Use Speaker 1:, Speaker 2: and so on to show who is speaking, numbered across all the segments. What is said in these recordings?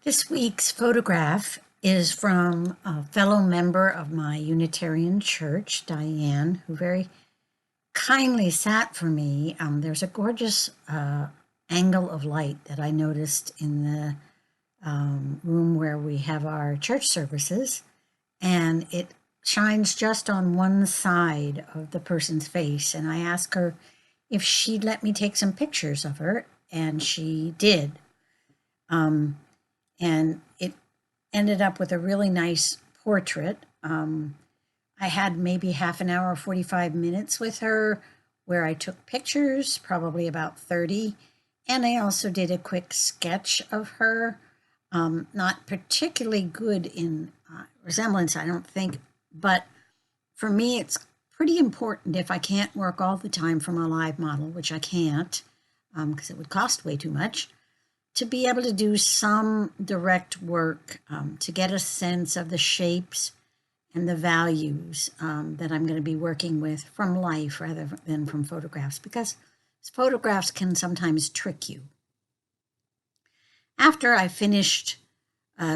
Speaker 1: This week's photograph is from a fellow member of my Unitarian church, Diane, who very kindly sat for me. There's a gorgeous angle of light that I noticed in the room where we have our church services, and it shines just on one side of the person's face. And I asked her if she'd let me take some pictures of her, and she did. Um, and it ended up with a really nice portrait. I had maybe half an hour, 45 minutes with her where I took pictures, probably about 30. And I also did a quick sketch of her. Not particularly good in resemblance, I don't think. But for me, it's pretty important if I can't work all the time from a live model, which I can't because it would cost way too much, to be able to do some direct work to get a sense of the shapes and the values that I'm going to be working with from life rather than from photographs, because photographs can sometimes trick you. After I finished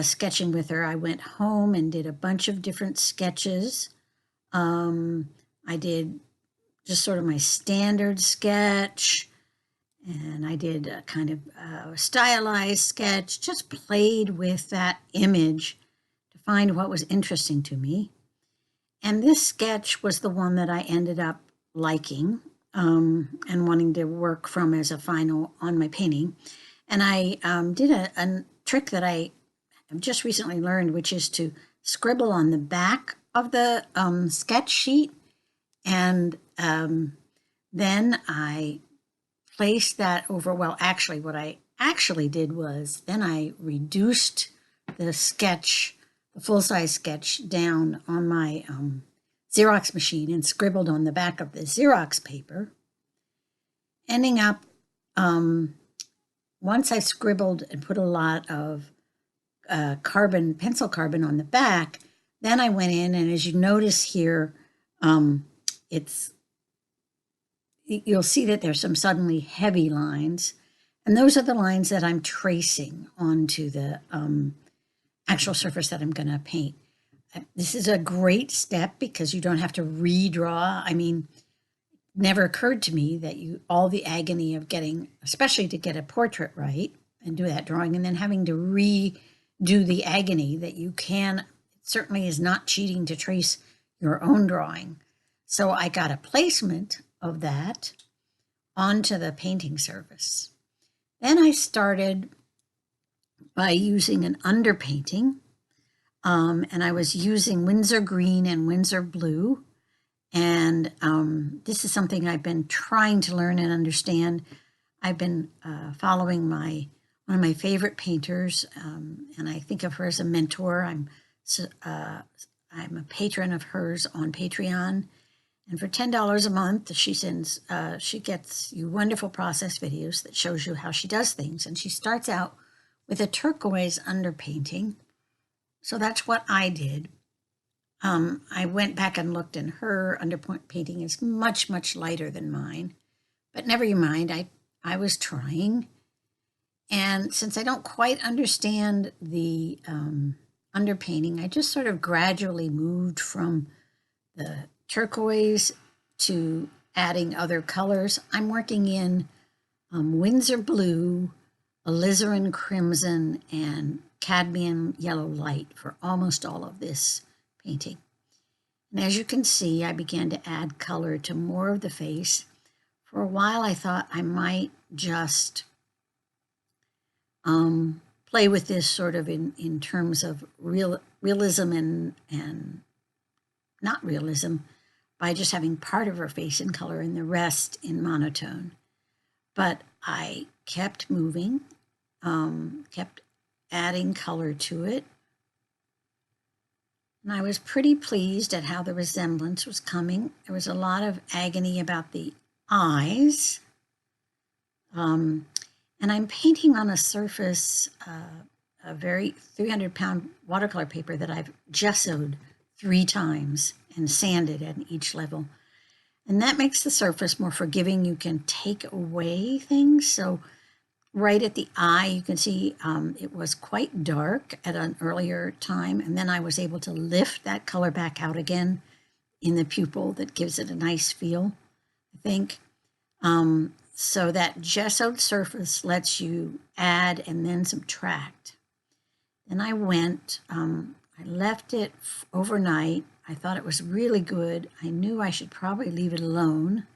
Speaker 1: sketching with her, I went home and did a bunch of different sketches. I did just sort of my standard sketch, and I did a kind of stylized sketch, just played with that image to find what was interesting to me. And this sketch was the one that I ended up liking and wanting to work from as a final on my painting. And I did a trick that I have just recently learned, which is to scribble on the back of the sketch sheet. And then I placed that over, well, actually, what I actually did was then I reduced the sketch, the full-size sketch, down on my Xerox machine and scribbled on the back of the Xerox paper, ending up, once I scribbled and put a lot of pencil carbon on the back, then I went in, and as you notice here, you'll see that there's some suddenly heavy lines, and those are the lines that I'm tracing onto the actual surface that I'm going to paint. This is a great step because you don't have to redraw. I mean, it never occurred to me that all the agony of getting, especially to get a portrait right and do that drawing, and then having to redo the agony that you can, it certainly is not cheating to trace your own drawing. So I got a placement of that onto the painting surface. Then I started by using an underpainting, and I was using Winsor green and Winsor blue. And this is something I've been trying to learn and understand. I've been following one of my favorite painters, and I think of her as a mentor. I'm a patron of hers on Patreon. And for $10 a month, she gets you wonderful process videos that shows you how she does things. And she starts out with a turquoise underpainting. So that's what I did. I went back and looked, and her underpainting is much, much lighter than mine. But never you mind, I was trying. And since I don't quite understand the underpainting, I just sort of gradually moved from the turquoise to adding other colors. I'm working in Winsor blue, alizarin crimson, and cadmium yellow light for almost all of this painting. And as you can see, I began to add color to more of the face. For a while, I thought I might just play with this sort of in terms of realism and not realism, by just having part of her face in color and the rest in monotone. But I kept moving, kept adding color to it. And I was pretty pleased at how the resemblance was coming. There was a lot of agony about the eyes. And I'm painting on a surface, a very 300-pound watercolor paper that I've gessoed 3 times and sanded at each level. And that makes the surface more forgiving. You can take away things. So right at the eye, you can see it was quite dark at an earlier time, and then I was able to lift that color back out again in the pupil. That gives it a nice feel, I think. So that gessoed surface lets you add and then subtract. Then I went, I left it overnight. I thought it was really good. I knew I should probably leave it alone.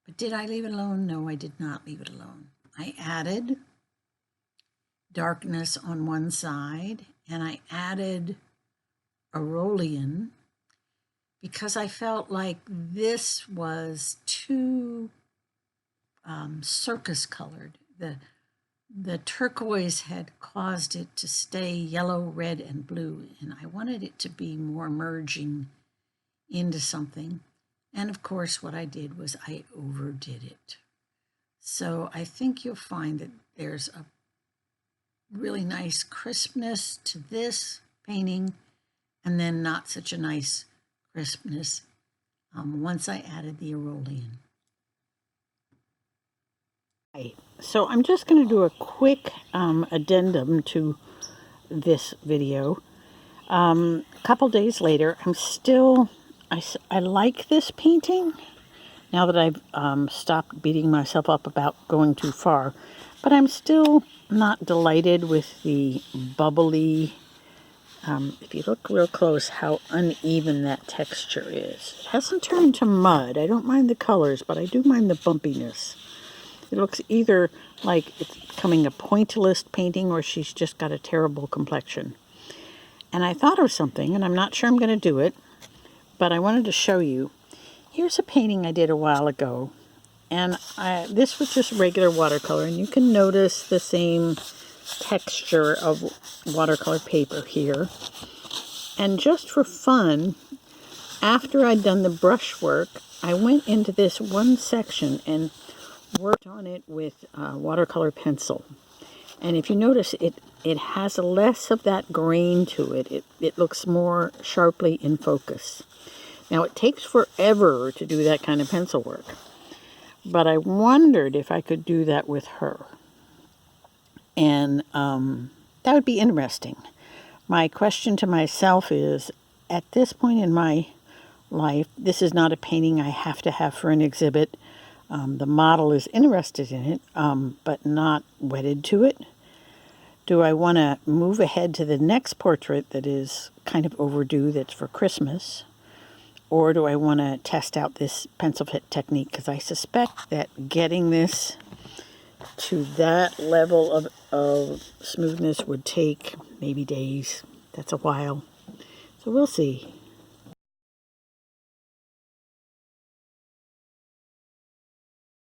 Speaker 1: But did I leave it alone? No, I did not leave it alone. I added darkness on one side, and I added Aurolian because I felt like this was too circus colored. The turquoise had caused it to stay yellow, red, and blue, and I wanted it to be more merging into something. And of course, what I did was I overdid it. So I think you'll find that there's a really nice crispness to this painting, and then not such a nice crispness once I added the Aurolian. So I'm just going to do a quick addendum to this video. A couple days later, I like this painting now that I've stopped beating myself up about going too far, but I'm still not delighted with the bubbly, if you look real close, how uneven that texture is. It hasn't turned to mud. I don't mind the colors, but I do mind the bumpiness. It looks either like it's becoming a pointillist painting or she's just got a terrible complexion. And I thought of something, and I'm not sure I'm going to do it, but I wanted to show you. Here's a painting I did a while ago, and this was just regular watercolor, and you can notice the same texture of watercolor paper here. And just for fun, after I'd done the brushwork, I went into this one section and worked on it with watercolor pencil. And if you notice, it has less of that grain to it. It looks more sharply in focus. Now, it takes forever to do that kind of pencil work, but I wondered if I could do that with her. And that would be interesting. My question to myself is, at this point in my life, this is not a painting I have to have for an exhibit. The model is interested in it, but not wedded to it. Do I want to move ahead to the next portrait that is kind of overdue, that's for Christmas? Or do I want to test out this pencil fit technique? Because I suspect that getting this to that level of smoothness would take maybe days. That's a while. So we'll see.